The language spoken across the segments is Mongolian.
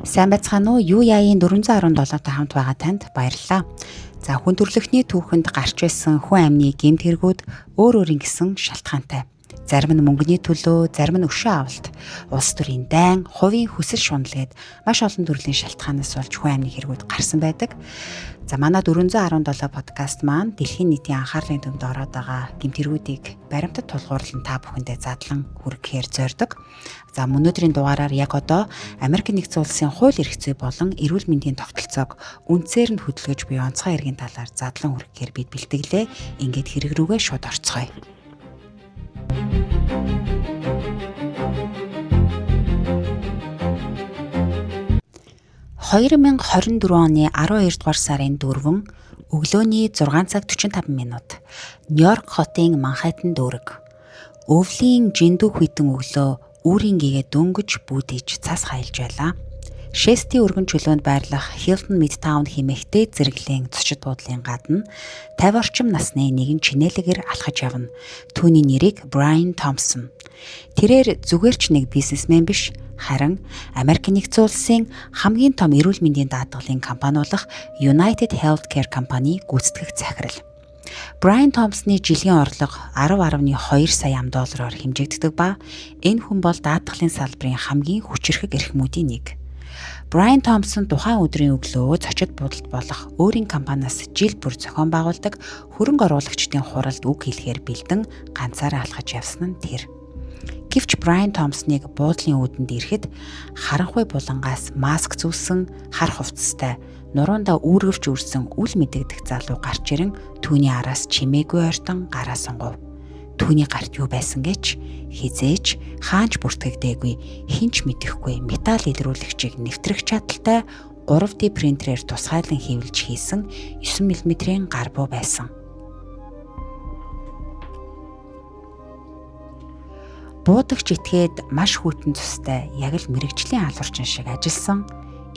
Сайн байцгаана уу? Юу яагийн 417-тай хамт байгаа танд баярлалаа. За хүн төрөлхтний түүхэнд гарч байсан хүн амны гэмт хэрэгүүд өөр өөр ингэсэн шалтгаантай. Зарим нь мөнгөний төлөө, зарим нь өшөө авалт, улс төрийн дайн, хувийн хүсэл шунал гээд маш олон төрлийн шалтгаанаас болж хүн амны хэрэгүүд гарсан байдаг. За манай 417 подкаст маань дэлхийн нийтийн анхаарлын төвд ороод байгаа гэмт хэрэгүүдийг баримтат тулгуурлан та бүхэндээ задлан хүргэхээр зорддог. За өнөөдрийн дугаараар яг одоо Америк нэгдсэн улсын хууль эрх зүй болон эрүүл мэндийн тогтолцоог үндсээр нь хөдөлгөж буй онцгой эргийн талаар задлан хүргэхээр бид бэлтгэлээ. Ингээд хэрэг рүүгээ шууд орцгоё. 2024 оны 12 дугаар сарын 4 өглөөний 6 цаг 45 минут Нью-Йорк хотын Манхэттен дүүрэг. Өвлийн жиндүү хүйтэн өглөө үүрийн гээгээ дөнгөж бүүдэж цас хаялж байлаа. Шестийн өргөн чөлөөнд байрлах Hilton Midtown хэмээх зэрэглэлийн зочид буудлын гадна 50 орчим насны нэгэн чинээлэгэр алхаж явна. Түүний нэрийг Brian Thompson. Тэрээр зүгээр ч нэг бизнесмен биш, харин Америк нэгдсэн улсын хамгийн том эрүүл мэндийн даатгалын компани болох United Healthcare компани гүйцэтгэх захирал. Brian Thompson-ы жилийн орлого 10.2 сая $10 хэмжигддэг ба энэ хүн бол даатгалын салбарын хамгийн хүчирхэг эрхмүүдийн нэг. Brian Thompson тухайн өдрийн өглөө зочид буудалд болох өөрийн компаниас жил бүр зохион байгуулдаг хөрөнгө оруулагчдын хуралд үг хэлэхээр бэлдэн ганцаараа алхаж явсан нь тэр. Гэвч Brian Thompson-ыг буудлын үүдэнд ирэхэд харанхуй булангаас маск зүүсэн, хар хувцастай, нуруундаа үүргэвч үрсэн үл мэдэгдэх залуу гарч ирэн түүний араас чимээгүй ойртон гараа сонгов. Түүний гарт юу байсан гэж хизээч хаанч бүртгэгдээгүй, хинч мэдэхгүй металл илрүүлэгчийг нэвтрэх чадaltaй 3D принтерээр тусгайлан хэвлэж хийсэн 9 мм-ийн гар буу байсан. Буудагч итгээд маш хүйтэн цустай яг л мэрэгжлийн алуурчин шиг ажилласан.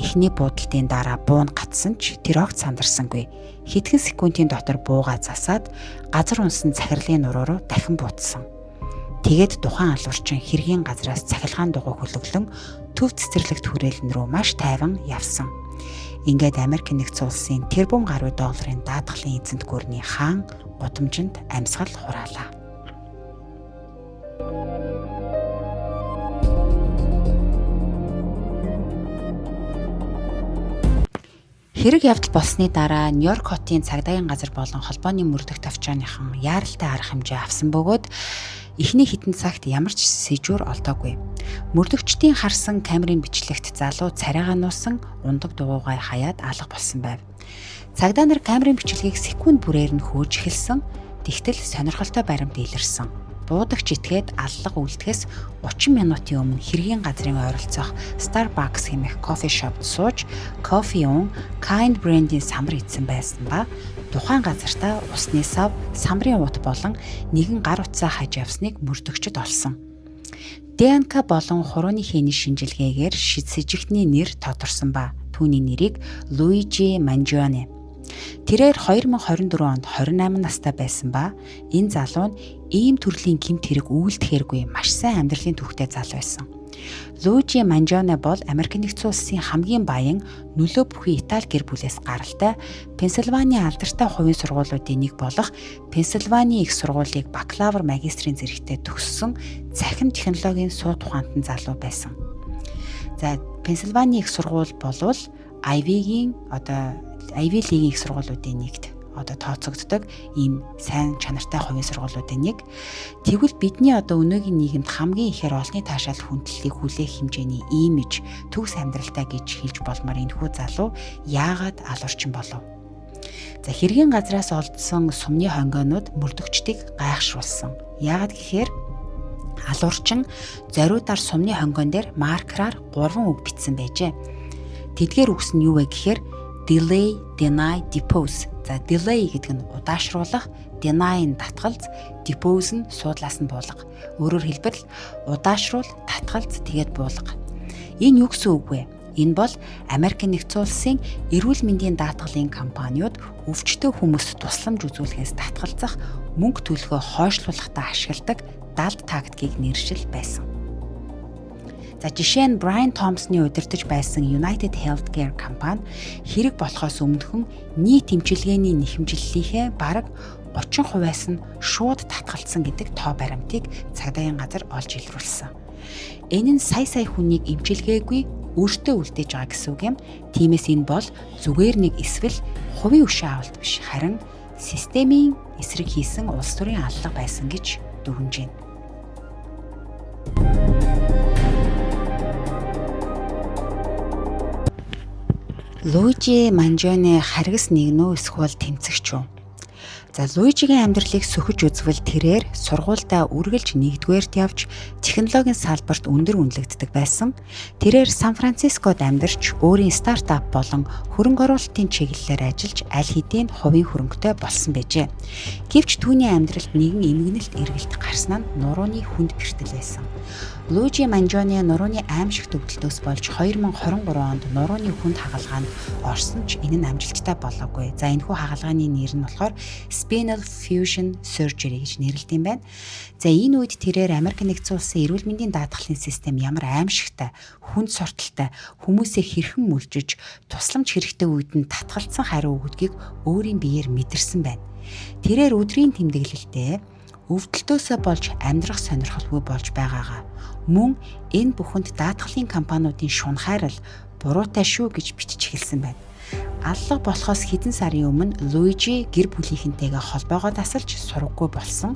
Эхний буудалтын дараа буун гатсан ч тэр огт сандарсангүй. Хэдхэн секундын дотор буугаа засаад газар унсан захирлын нуруу руу дахин буутсан. Тэгээд тухайн алуурчин хэргийн газраас цахилгаан дугуй хөлөглөн төв цэцэрлэгт хүрээлэн рүү маш тайван явсан. Ингээд Америк нэгдсэн улсын тэрбум гаруй долларын даатгалын эзэнт гүрний хаан гудамжинд амьсгал хураалаа. Хэрэг явдал болсны дараа Нью-Йорк хотын цагдаагийн газар болон холбооны мөрдөх тавчааныхан яаралтай арга хэмжээ авсан бөгөөд эхний хэдэн цагт ямар ч сэжүүр олдоогүй. Мөрдөгчдийн харсан камерын бичлэгт залуу царайгаа нуусан ундаг дугуйгаа хаяад алга болсон байв. Цагдаа нар камерын бичлэгийг секунд бүрээр нь хөөж эхэлсэн. Тэгтэл сонирхолтой баримт илэрсэн. Буудагч итгээд аллага үлдэхээс 30 минутын өмнө хэргийн газрын ойролцоох Starbucks хэмээх кофе шопд сууж кофе уун Kind брендийн самар идсэн байсан ба тухайн газартаа усны сав, самрын ут болон нэгэн гар утсаа хаж явсныг мөрдөгчд олсон. ДНК болон хурууны хээний шинжилгээгээр сэжигтний нэр тодорсон ба түүний нэрийг Luigi Mangione. Тэрээр 2024 онд 28 настай байсан ба энэ залуу нь ийм төрлийн гэмт хэрэг үйлдэхээргүй маш сайн амьдралын түүхтэй залуу байсан. Luigi Mangione бол Америк нэгдсэн улсын хамгийн баян нөлөө бүхий Итали гэр бүлээс гаралтай Пенсильвани алдартай хувийн сургуулиудын нэг болох Пенсильвани их сургуулийг бакалавр магистрийн зэрэгтээ төгссөн цахим технологийн сууд ухаантан залуу байсан. За Пенсильвани их сургууль болвол Ivy League их сургуулиудын нэгт тооцогддог ийм сайн чанартай хувийн сургуулиудын нэг. Тэгвэл бидний өнөөгийн нийгэмд хамгийн ихээр олонний таашаал хүндлэлийг хүлээх хэмжээний имиж төгс амьдралтай гэж хэлж болмоор энэхүү залуу яагаад алуурчин болов? За хэргийн газраас олдсон сумны хонгойнууд мөрдөгчдийг гайхшруулсан. Яагаад гэхээр алуурчин зориудаар сумны хонгойн дээр маркераар 3 үг бичсэн байжээ. Тэдгээр үгс нь юу вэ гэхээр delay, deny, depose. За delay гэдэг нь удаашруулах, deny нь татгалз, depose нь суудлаас нь буулга. Өөрөөр хэлбэл удаашруул, татгалз, тэгээд буулга. Энэ юу гэсэн үг вэ? Энэ бол Америк нэгдсэн улсын эрүүл мэндийн даатгалын компаниуд өвчтөе хүмүүст тусламж үзүүлэхээс татгалзах, мөнгө төлөхөө хойшлуулахдаа ашигладаг далд тактикийг нэршил байсан. За жишээ нь Brian Thompson-ы удирдах байсан United Healthcare компани хэрэг болохоос өмнөхөн нийт эмчилгээний нэхэмжлэлийнхээ бараг 30%-аас нь шууд татгалцсан гэдэг тоо баримтыг цагдаагийн газар олж илрүүлсэн. Энэ нь сая хүнийг эмчилгээгүй өөртөө үлдээж байгаа гэсэн үг юм. Тиймээс энэ бол зүгээр нэг эсвэл хувийн өшөө авалт биш, харин системийн эсрэг хийсэн улс төрийн аллага байсан гэж дүгнэж байна. Луижи Манжоне харгас нэгнүү эсвэл тэмцэгч үү? За Луижигийн амьдралыг сөхөж үзвэл тэрээр сургуультай үргэлж нэгдүгээрт явж технологийн салбарт өндөр үнэлэгддэг байсан. Тэрээр Сан Францискод амьдарч өөрийн стартап болон хөрөнгө оруулалтын чиглэлээр ажиллаж аль хэдийн хувийн хөрөнгөтэй болсон байжээ. Гэвч түүний амьдралд нэгэн эмгэнэлт эргэлт гарсан нь нурууны хүнд бэртэл байсан. Луижи Манжоне нурууны аимшигт өвдөлтөөс болж 2023 онд нурууны хүнд хагалгаанд орсон ч энэ нь амжилттай болоогүй. За энэхүү хагалгааны нэр нь болохоор Spinal Fusion Surgery гэж нэрлэдэг юм байна. За энэ үед тэрээр Америк нэгдсэн улсын эрүүл мэндийн даатгалын систем ямар аимшигтай, хүнд сорталтай, хүмүүсээ хэрхэн мүлжиж, тусламж хэрэгтэй үед нь татгалцсан хариу өгдгийг өөрийн биеэр мэдэрсэн байна. Тэрээр өдрийн тэмдэглэлдээ өвдөлтөөсөө болж амьдрах сонирхолгүй болж байгаагаа мөн энэ бүхэнд даатгалын компаниудын шунхайрал буруутай шүү гэж бичиж эхэлсэн байна. Аллах болохоос хэдэн сарын өмнө Луижи гэр бүлийнхэнтэйгээ холбоогоо тасалж сургаггүй болсон.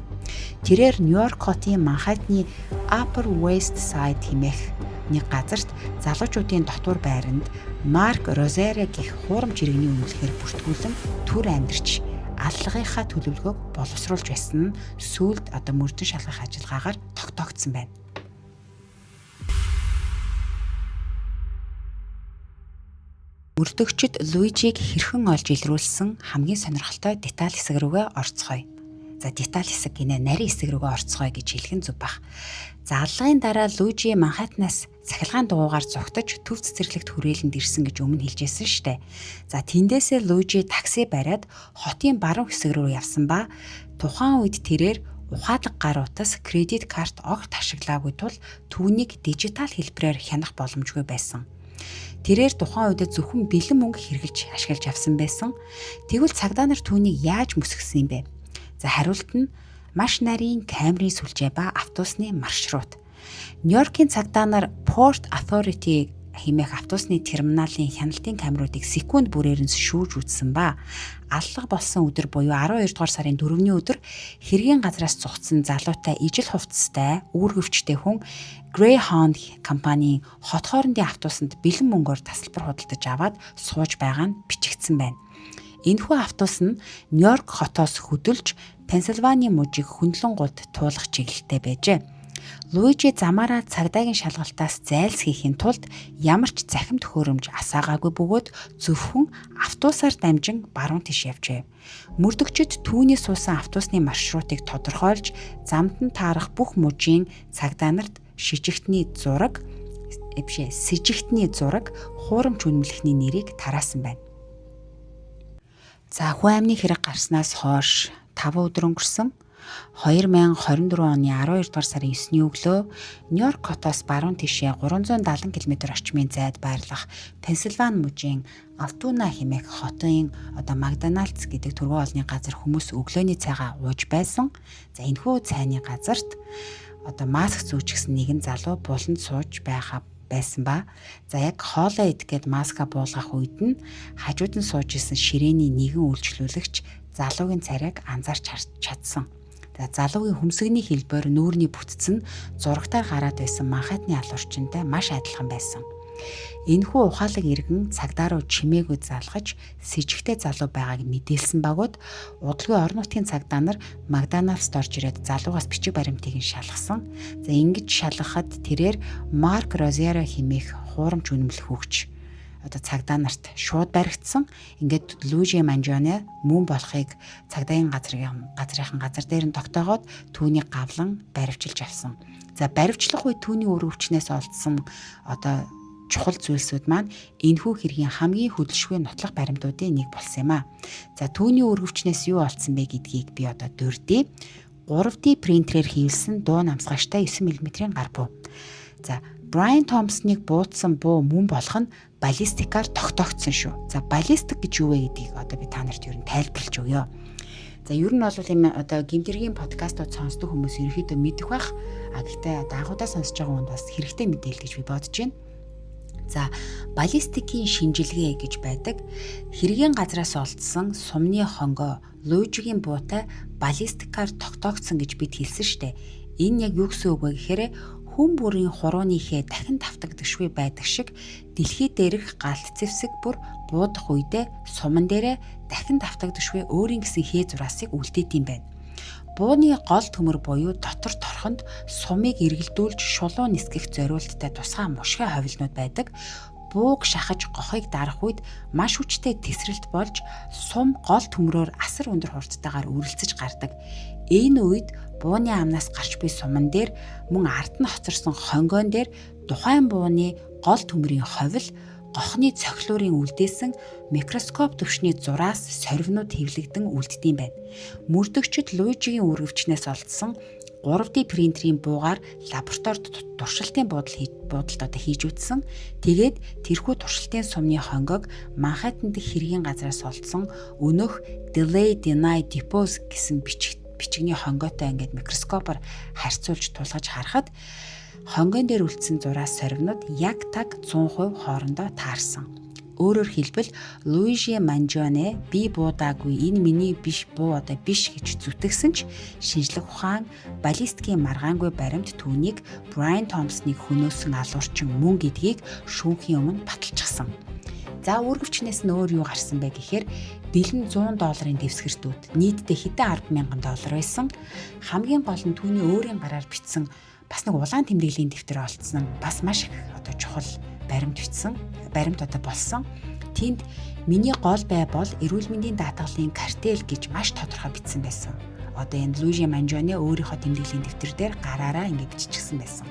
Тэрээр Нью-Йорк хотын Манхэттны Upper West Side хэмээх нэг газарт залуучуудын дотор байранд Марк Розере гэх хуурамч иргэний үнэлэхээр бүртгүүлэн түр амьдарч аллагынхаа төлөвлөгөөг боловсруулж байсан нь сүүлд мөрдөн шалгах ажиллагаагаар тогтоогдсон байна. Мөрдөгчд Луижиг хэрхэн олж илрүүлсэн хамгийн сонирхолтой деталь хэсэг рүүгээ орцгоё. За деталь хэсэг гинэ нарийн хэсэг рүүгээ орцгоё гэж хэлэх нь зүг бах. За аллагын дараа Луижи Манхэттнаас цахилгаан дугуугаар зогтож төв цэцэрлэгт хүрээлэнд ирсэн гэж өмнө хэлжсэн штэ. За тэндээсээ Луижи такси бариад хотын баруун хэсэг рүү явсан ба тухайн үед тэрээр ухаалаг гар утас кредит карт огт ашиглаагүй тул түүнийг дижитал хэлбэрээр хянах боломжгүй байсан. Тэрээр тухайн үед зөвхөн бэлэн мөнгө хэрэглэж ашиглаж авсан байсан. Тэгвэл цагдаа нар түүнийг яаж мөсгсөн юм бэ? За хариулт нь маш нарийн камерын сүлжээ ба автобусны маршрут. Нью-Йоркийн цагдаа нар Port Authority хэмээх автобусны терминалийн хяналтын камеруудыг секунд бүрээр нь шүүж үзсэн ба аллах болсон өдөр буюу 12 дугаар сарын 4-ний өдөр хэргийн газраас цугцсан залуутай ижил хувцастай үүргэвчтэй хүн Greyhound компанийн хот хоорондын автобусанд бэлэн мөнгөөр тасалбар худалдаж аваад сууж байгаа нь бичигдсэн байна. Энэхүү автобус нь Нью-Йорк хотоос хөдөлж Пенсильвани мужийг хөндлөнгууд туулах чиглэлтэй байжээ. Луижи замаараа цагдаагийн шалгалтаас зайлсхийхийн тулд ямар ч захим төхөөрөмж асаагаагүй бөгөөд зөвхөн автобусаар дамжин баруун тийш явжээ. Мөрдөгчд түүний суусан автобусны маршрутыг тодорхойлж замд нь таарах бүх мужийн цагдаа нарт сэжигтний зураг хуурамч үнэмлэхний нэрийг тараасан байна. За хүн амны хэрэг гарснаас хойш 5 өдөр өнгөрсөн. 2024 оны 12 дугаар сарын 9-ний өглөө Нью-Йорк хотоос баруун тишээ 370 км орчмын зайд байрлах Пенсильвани мужийн Алтуна хэмээх хотын Макдоналдс гэдэг төргөө олны газар хүмүүс өглөөний цайгаа ууж байсан. За энэхүү цайны газарт маск зүүчихсэн нэгэн залуу буланд сууж байсан ба за яг хоолоо идэхэд маска буулгах үед нь хажууд нь сууж исэн ширээний нэгэн үйлчлүүлэгч залуугийн царайг анзаарч чадсан. Залуугийн хөмсгний хэлбэр нүүрний бүтц нь зурагтаар гараад байсан Манхэттны алуурчинтай маш адилхан байсан. Энэхүү ухаалаг иргэн цагдаа руу чимээгүй залгаж сэжигтэй залуу байгааг мэдээлсэн багууд удалгүй орон нутгийн цагдаа нар Макдоналдст орж ирээд залуугаас бичиг баримтыг нь шалгасан. За ингэж шалгахад тэрээр Марк Розере хэмээх хуурамч үнэмлэх хөгч цагдаа нарт шууд баригдсан. Ингээд Луижи Манжоне мөн болохыг цагдаагийн газрын газар дээр нь тогтоогоод түүнийг гавлан баривчилж авсан. За баривчлах үед түүний өрөвчнээс олдсон чухал зүйлсүүд маань энэхүү хэргийн хамгийн хөдөлшгүй нотлох баримтуудын нэг болсон юм а. За түүний өргөвчнээс юу олдсон бэ гэдгийг би дурдъя. 3D принтерээр хийлсэн дуу намсгачтай 9 мм-ийн гар буу. За Брайан Томпсоныг буутсан буу мөн болох нь баллистикаар тогтоогдсон шүү. За баллистик гэж юу вэ гэдгийг одоо би та нарт ер нь тайлбарлаж өгье. За ер нь бол ийм одоо гэмтэргийн подкастууд сонсдог хүмүүс ерөөхдөө мэдэх байх. Гэхдээ анхудаа сонсож байгаа хүнд бас хэрэгтэй мэдээлэл гэж би бодож байна. За баллистикийн шинжилгээ гэж байдаг. Хэргийн газраас олдсон сумны хонгой Луижигийн буутай баллистикаар тогтоогдсон гэж бид хэлсэн штэ. Энэ яг юу гэсэн үг вэ гэхээр хүн бүрийн хурууныхээ дахин давтагдагшгүй байдаг шиг дэлхий дээрх галт зэвсэг бүр буудах үедээ суман дээрээ дахин давтагдагшгүй өөрийн гэсэн хээ зураасыг үлдээт юм байна. Бууны гол төмөр буюу дотор торхонд сумыг эргэлдүүлж шулуун нисгэх зориулттай тусгай мушгай ховлнууд байдаг. Бууг шахаж гохыг дарах үед маш хүчтэй тесрэлт болж сум гол төмрөөр асар өндөр хурдтайгаар үргэлжлэж гардаг. Энэ үед бууны амнаас гарч буй суман дээр мөн ард нь хоцорсон хонгойн дээр тухайн бууны гол төмрийн ховл гохны цохилуурын үлдээсэн микроскоп төвшний зураас сорвинууд хэвлэгдэн үлддэм байна. Мөрдөгчд Луижигийн үргэвчнээс олдсон 3D принтерийн буугаар лабораторид туршилтын буудалд хийж үзсэн. Тэгээд тэрхүү туршилтын сумны хонгойг Манхэттен дэх хэргийн газраас олдсон өнөөх Delay Deny Depose гэсэн бичигний хонгойтой ингээд микроскопоор харьцуулж тулгаж харахад хонгойн дээр үлдсэн зураас сорвинууд яг таг 100% хоорондоо таарсан. Өөрөөр хэлбэл Луижи Манжоне би буудаагүй энэ миний биш буу одоо биш гэж зүтгэсэн ч шинжлэх ухаан баллистикийн маргаангүй баримт түүнийг Брайан Томпсоныг хөнөөсөн алуурчин мөн гэдгийг шүүхийн өмнө баталчихсан. За үргэвчнээс нь өөр юу гарсан бэ гэхээр бэлэн $100 дэвсгэртүүд нийтдээ хэдэн 10,000 доллар байсан. Хамгийн гол нь түүний өөрийн гараар бичсэн бас нэг улаан тэмдэглэлийн дэвтэр олдсон нь бас маш их одоо чухал баримт одоо болсон. Тэнд миний гол бай бол эрүүл мэндийн даатгалын картел гэж маш тодорхой бичсэн байсан. Одоо энэ Луижи Манжоне өөрийнхөө тэмдэглэлийн дэвтэр дээр гараараа ингэ биччихсэн байсан.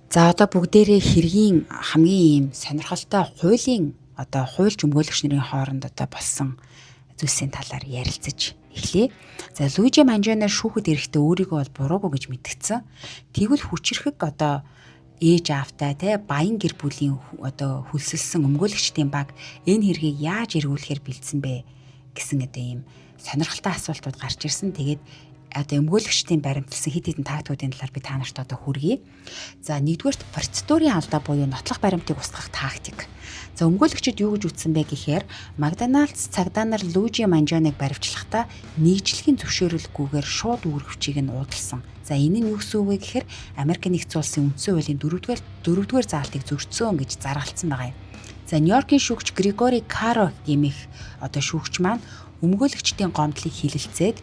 За одоо бүгдээрээ хэргийн хамгийн ийм сонирхолтой хуулийн одоо хуульч өмгөөлөгч нарын хооронд одоо болсон зүйлсийн талаар ярилцаж эхлэе. За Луижи Манжоне шүүхэд эрэхтээ өөрийгөө бол буруугүй гэж мэдгдсэн. Тэгвэл хүчирхэг одоо ээж аавтай баян гэр бүлийн одоо хөлсөлсөн өмгөөлөгчдийн баг энэ хэргийг яаж эргүүлэхээр бэлдсэн бэ гэсэн одоо ийм сонирхолтой асуултууд гарч ирсэн. Тэгээд одоо өмгөөлөгчдийн баримтлсан хэд хэдэн тактикуудын талаар би та нарт одоо хүргэе. За нэгдүгээрт процедурын алдаа буюу нотлох баримтыг устгах тактик. За өмгөөлөгчид юу гэж үтсэн бэ гэхээр Макдоналдс цагдаа нар Луижи Манжоныг баривчлахдаа нэгжлэгийн зөвшөөрөлгүйгээр шууд үүргэвчийг нь уудалсан. За энэ нь юу гэсэн үг вэ гэхээр Америк нэгдсэн улсын үндсэн хуулийн 4-р заалтыг зөрчсөн гэж заргалцсан байгаа юм. За Нью-Йоркийн шүүгч Григори Каро гэмэх одоо шүүгч маань өмгөөлөгчдийн гомдлыг хилэлцээд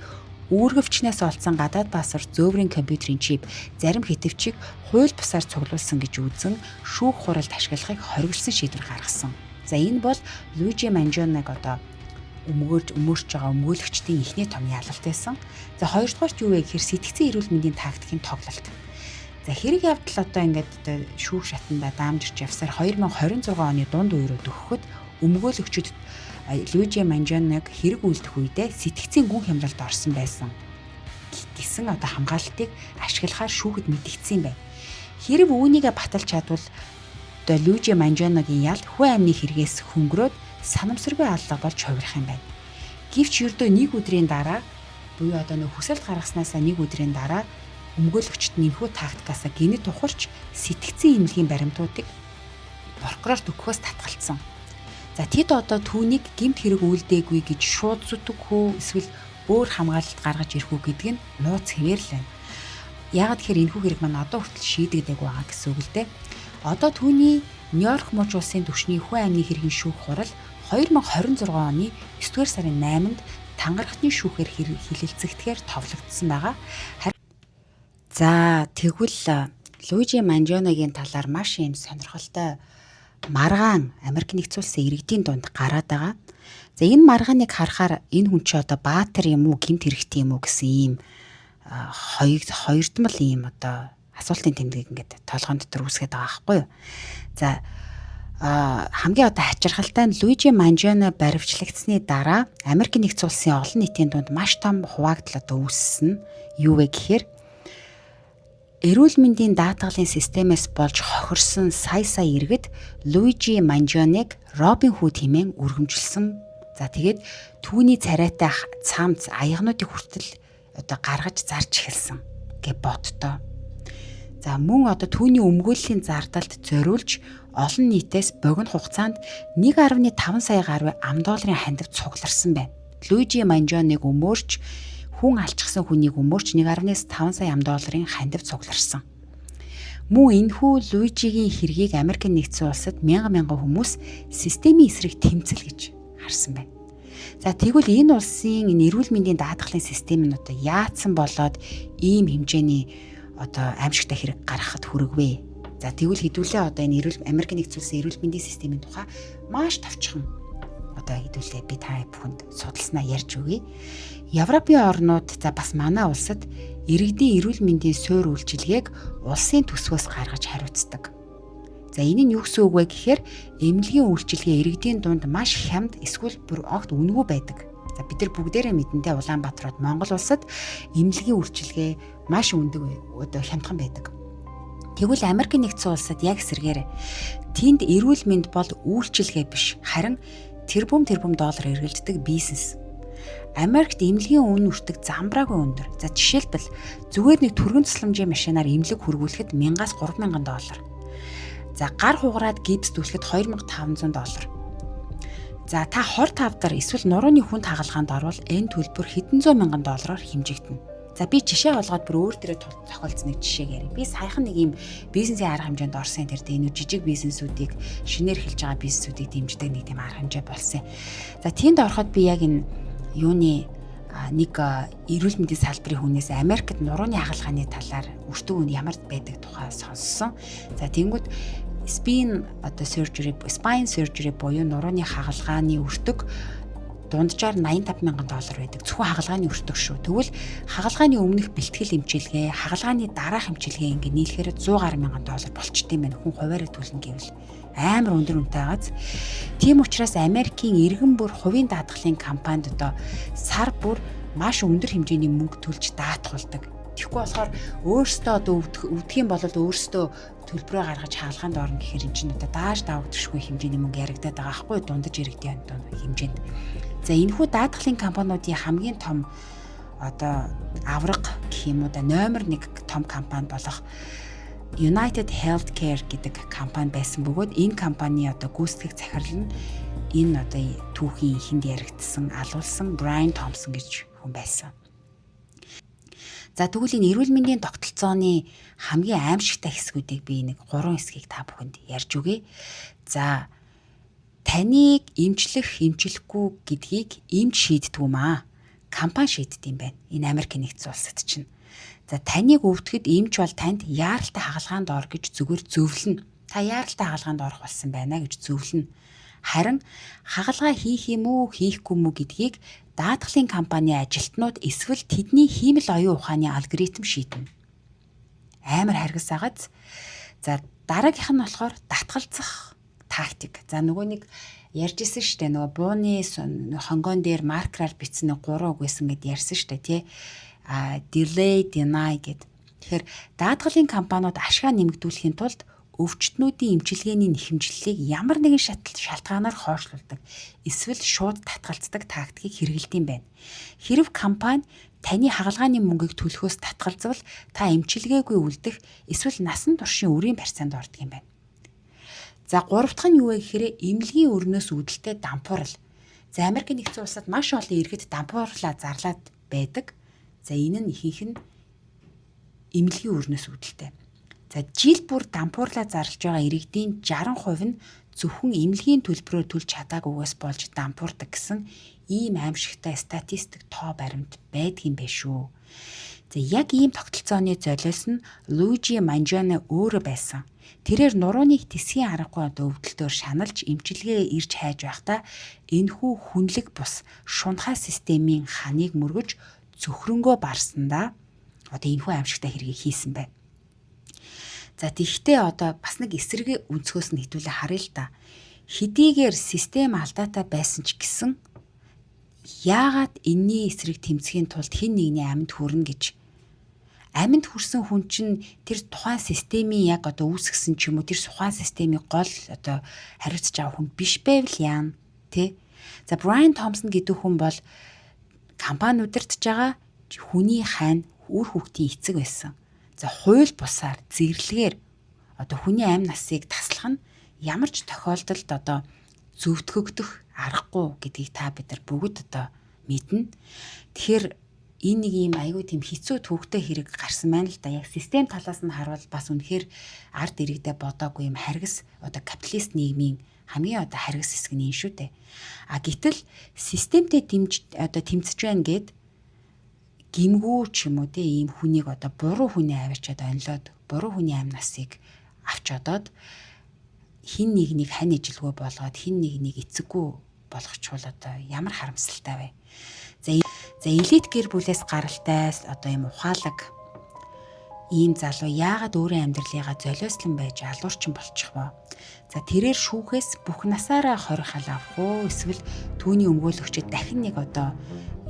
үүргэвчнээс олдсон гадаад паспорт, зөөврийн компьютерийн чип, зарим хэтвчийг хууль бусаар цуглуулсан гэж үзэн шүүх хуралд ашиглахыг хориглосон шийдвэр гаргасан. За энэ бол Луижи Манжоныг одоо өмөрч байгаа өмгөөлөгчдийн эхний том ялалт байсан. За хоёрдугаарт юу вэ гэхээр сэтгцэн эрүүл мэндийн тактикийн тоглолт. За хэрэг явдал одоо ингээд одоо шүүх шатанда даамжирч явсаар 2026 оны дунд үе рүү төгөхөд өмгөөлөгчд Луижи Манжоныг хэрэг үйлдэх үедээ сэтгцийн гүн хямралд орсон байсан гэсэн одоо хамгаалалтыг ашиглахаар шүүхэд мэдэгдсэн байна. Хэрэг үүнийгээ баталж чадвал одоо Луижи Манжоногийн ял хүү амны хэрэгээс хөнгөрөөд санамсаргүй аллага болж хувирах юм байна. Гэвч ердөө нэг өдрийн дараа буюу одоо нэг хүсэлт гаргаснаас нэг өдрийн дараа өмгөөлөгчд нэмхүү тактикаасаа гинэд тухарч сэтгцэн эмнэлгийн баримтуудыг прокурорт өгөхөөс татгалцсан. За тэд одоо түүнийг гэмт хэрэг үйлдээгүй гэж шууд зүтгэхүү эсвэл өөр хамгаалалт гаргаж ирэх үү гэдэг нь нууц хэвээр л байна. Яагаад тэгэхээр энэхүү хэрэг маань одоо хүртэл шийдэгдээгүй байгаа гэсэн үг л дээ. Одоо түүний Нью-Йорк мужи улсын түвшний хүү амны хэргийн шүүх хурал 2026 оны 9-р сарын 8-нд тангарахны шүүхээр хилэлцэгдэхээр товлогдсон байгаа. За тэгвэл Луижи Манжоногийн талаар маш юм сонирхолтой маргаан Америк нэгдсэн улсын иргэдийн дунд гараад байгаа. За энэ маргааныг харахаар энэ хүн чи одоо баатар юм уу, гэмт хэрэгтэй юм уу гэсэн ийм хоёрдмал ийм одоо асуултын тэмдгийг ингээд толгойн дотор үүсгээд байгаа байхгүй юу. За хамгийн одоо хачирхалтай нь Луижи Манжоне баривчлагдсны дараа Америк нэгдсэн улсын олон нийтийн дунд маш том хуваагдал одоо үүссэн нь юу вэ гэхээр Эрүүл мэндийн даатгалын системээс болж хохирсон сая иргэд Луижи Манжоныг Робин Худ хэмээн өргөмжилсөн. За тэгээд түүний царайтай цамц аягнуудыг хүртэл гаргаж зарж эхэлсэн гэж боддоо. За мөн түүний өмгөөллийн зардалд зориулж олон нийтээс богино хугацаанд 1.5 сая гаруй $10 хандивт цугларсан байна. Луижи Манжоныг өмөөрч хүн алчсан хүнийг өмөөрч 1.5 сая $10 хандивт цугларсан. Мөн энэхүү Луижигийн хэргийг Америк нэгдсэн улсад мянган хүмүүс системийн эсрэг тэмцэл гэж харсан байна. За тэгвэл энэ улсын эрүүл мэндийн даатгалын систем нь яатсан болоод ийм хэмжээний аимшигтай хэрэг гаргахад хүрэгвэ. За тэгвэл хэдүүлээ энэ Америк нэгдсэн улсын эрүүл мэндийн системийн тухай маш товчхон хэдүүлээ би та бүхэнд судалснаа ярьж өгье. Европын орнууд бас манай улсад иргэдийн эрүүл мэндийн суурь үйлчилгээг улсын төсвөөс гаргаж хариуцдаг. За энэ нь юу гэсэн үг вэ гэхээр эмнэлгийн үйлчилгээ иргэдийн дунд маш хямд эсвэл бүр огт үнэгүй байдаг. За бид нар бүгдээрээ мэдэндээ Улаанбаатарт Монгол улсад эмнэлгийн үйлчилгээ маш өндөр хямдхан байдаг. Тэгвэл Америк нэгдсэн улсад яг эсэргээр тэнд эрүүл мэнд бол үйлчилгээ биш, харин тэрбум доллар эргэлддэг бизнес. Америкт эмнэлгийн үн үртэг замбраагүй өндөр. За жишээлбэл зүгээр нэг түргэн тусламжийн машинаар эмнэлэг хүргүүлэхэд $1000-3,000. За гар хугараад гипс түлхэхэд $2500. За та хор тавдар эсвэл нурууны хүнд хагалгаанд орвол энэ төлбөр хэдэн зуун мянган $100,000-аар хэмжигдэнэ. За би жишээ олгоод бүр өөр дээрээ тохиолдсон нэг жишээг ярив. Би саяхан нэг юм бизнесийн арга хэмжээнд орсон тэр энэ жижиг бизнесүүдийг шинээр эхэлж байгаа бизнесүүдийг дэмждэг нэг тийм арга хэмжээ болсон. За тэнд ороход би яг энэ юуны нэг эрүүл мэндийн салбарын хүнээс Америкт нурууны хагалгааны талаар өртөө үн ямар байдаг тухай сонссон. За тэнгууд spine surgery буюу нурууны хагалгааны өртөг дунджаар $85,000 байдаг. Зөвхөн хагалгааны өртөг шүү. Тэгвэл хагалгааны өмнөх бэлтгэл эмчилгээ, хагалгааны дараах эмчилгээ ингэ нийлэхээр $100,000 болчтой юм байна. Хүн хуваараа төлнө гэвэл амар өндөр үнэтэй байгааз. Тийм учраас Америкийн иргэн бүр хувийн даатгалын компанид сар бүр маш өндөр хэмжээний мөнгө төлж даатгуулдаг. Тэгэхгүй болохоор өөрсдөө өвдөх юм бол өөрсдөө төлбөрөө гаргаж хаалгаанд орно гэхээр энэ чинь дааж давагдчихгүй хэмжээний мөнгө яригадаад байгаа байхгүй дундаж иргэдийн хэмжээнд. За энэхүү даатгалын компаниудын хамгийн том авраг гэх юм уу номер 1 том компани болох United Healthcare гэдэг компани байсан бөгөөд энэ компани гүйцэтгэх захирал нь энэ түүхийн эхэнд яригдсан алуулсан Brian Thompson гэж хүн байсан. За тэгвэл энэ эрүүл мэндийн тогтолцооны хамгийн аимшигтай хэсгүүдийг би нэг 3 хэсгийг та бүхэнд ярьж өгье. За таныг эмчлэхгүй гэдгийг эмч шийддэг юм аа. Компани шийддэг юм байна. Энэ Америк нэгдсэн улсад чинь. За таныг өвдөхөд эмч бол танд яаралтай хагалгаанд ор гэж зүгээр зөвлөнө. Та яаралтай хагалгаанд орох болсон байна гэж зөвлөнө. Харин хагалгаа хийх юм уу, хийхгүй мүү гэдгийг даатгалын компани ажилтнууд эсвэл тэдний хиймэл оюун ухааны алгоритм шийднэ. Амар харгас агац. За дараагийнх нь болохоор татгалзах тактик. За нөгөө нэг ярьж исэн штэ нөгөө бууны хонгон дээр маркераар бичсэн 3 үг байсан гэд ярьсан штэ тий. Delay, deny гэд. Тэгэхээр даатгалын компаниуд ашгаа нэмэгдүүлэхийн тулд өвчтнүүдийн эмчилгээний нэхэмжлэлийг ямар нэгэн шалтгаанаар хойшлуулдаг эсвэл шууд татгалздаг тактикийг хэрэглэдэг юм байна. Хэрв компани таны хагалгааны мөнгийг төлөхөөс татгалзвал та эмчилгээгүй үлдэх эсвэл насан туршийн үрийн барьцаанд ордог юм байна. За 3 дахь нь юу вэ гэхээр эмнэлгийн өрнөөс үүдэлтэй дампуурал. За Америк нэгдсэн улсад маш олон иргэд дампуурлаа зарлаад байдаг. За энэ нь ихэнх нь эмнэлгийн өрнөөс үүдэлтэй. За жил бүр дампуурлаа зарлж байгаа иргэдийн 60% нь зөвхөн эмнэлгийн төлбөрөөр төлж чадаагүйгээс болж дампуурдаг гэсэн ийм аимшигтай статистик тоо баримт байдаг юм байна шүү. За яг ийм тогтолцооны золиос нь Луижи Манжоне өөрөө байсан. Тэрээр нурууны тэсгийн аргагүй өвдөлтөөр шаналж эмчилгээ ирж хайж байхдаа энэхүү хүнлэг бус шунхай системийн ханыг мөргөж цөхрөнгөө барсандаа энэхүү аимшигтай хэргийг хийсэн байна. За тэгвэл бас нэг эсрэг өнцгөөс нь хэдүүлээ харъя л да. Хэдийгээр систем алдаатай байсан ч гэсэн яагаад энэний эсрэг тэмцэхийн тулд хэн нэгний амьд хүрнэ гэж Амьд хүрсэн хүн чинь тэр тухайн системийн яг одоо үүсгэсэн ч юм уу тэр тухайн системийн гол одоо хариуцж байгаа хүн биш байвал яана тий. За Брайан Томпсон гэдэг хүн бол компани удирдах байгаа хүний хань үр хүүхдийн эцэг байсан. За хууль бусаар зэрлэгээр одоо хүний амь насыг таслах нь ямар ч тохиолдолд одоо зөвтгөгдөх аргагүй гэдгийг та бид нар бүгд одоо мэднэ. Тэгэхээр энэ нэг юм айгүй тийм хэцүү төвөгтэй хэрэг гарсан байна л да. Яг систем талаас нь харуул бас үнэхээр ард иргэдээ бодоогүй юм харгас одоо капиталист нийгмийн хамгийн одоо харгас хэсэг нь шүү дээ. А гэтэл системтэй тэмцэж байна гэд гимгүү ч юм уу те ийм хүнийг одоо буруу хүний аваачаад онлоод буруу хүний амь насыг авч одоод хин нэгнийг хань ижилгүй болгоод хин нэгнийг эцэггүй болгочихвол одоо ямар харамсалтай вэ? За элит гэр бүлээс гаралтай одоо юм ухаалаг ийм залуу яагаад өөрийн амьдралыгаа золиослон байж алуурчин болчих вэ? За тэрээр шүүхээс бүх насаараа хорих авах уу эсвэл түүний өмгөөлөгчөд дахин нэг одоо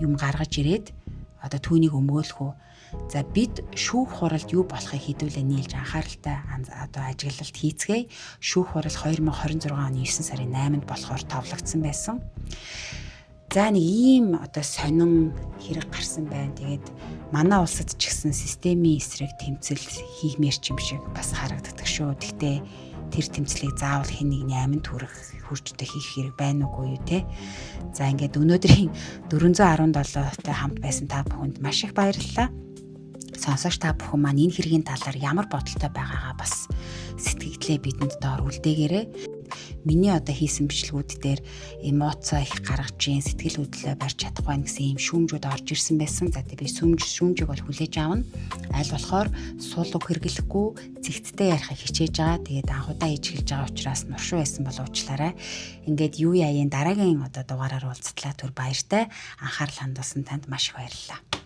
юм гаргаж ирээд одоо түүнийг өмгөөлөх үү? За бид шүүх хуралд юу болохыг хэдүүлээ нийлж анхааралтай одоо ажиглалт хийцгээе. Шүүх хурал 2026 оны 9 сарын 8-нд болохоор товлогдсон байсан. За нэг ийм одоо сонин хэрэг гарсан байна. Тэгээд манай улсад ч гэсэн системийн эсрэг тэмцэл хиймээр ч юм шиг бас харагддаг шүү. Гэхдээ тэр тэмцлийг заавал хэн нэгний аминд хүрчтэй хийх хэрэг байна уугүй юу те. За ингээд өнөөдрийн 417-тай хамт байсан та бүхэнд маш их баярлалаа. Сонсогч та бүхэн маань энэ хэргийн талаар ямар бодолтой байгаагаа бас сэтгэгдлээ бидэнд доор үлдээгээрэй. Миний одоо хийсэн бичлэгүүд дээр эмоцоо их гаргаж ийн сэтгэл хөдлөлөө барьж чадахгүй байх гэсэн юм шүүмжүүд орж ирсэн байсан. За би шүүмжийг бол хүлээж аавна. Аль болохоор сул үг хэрэглэхгүй зэгцтэй ярихыг хичээж байгаа. Тэгээд анхудаа хийж эхэлж байгаа учраас нуршуу байсан бол уучлаарай. Ингээд юу яагийн дараагийн одоо дугаараар уулзтлаа түр баяртай. Анхаарал хандуулсан танд маш их баярлалаа.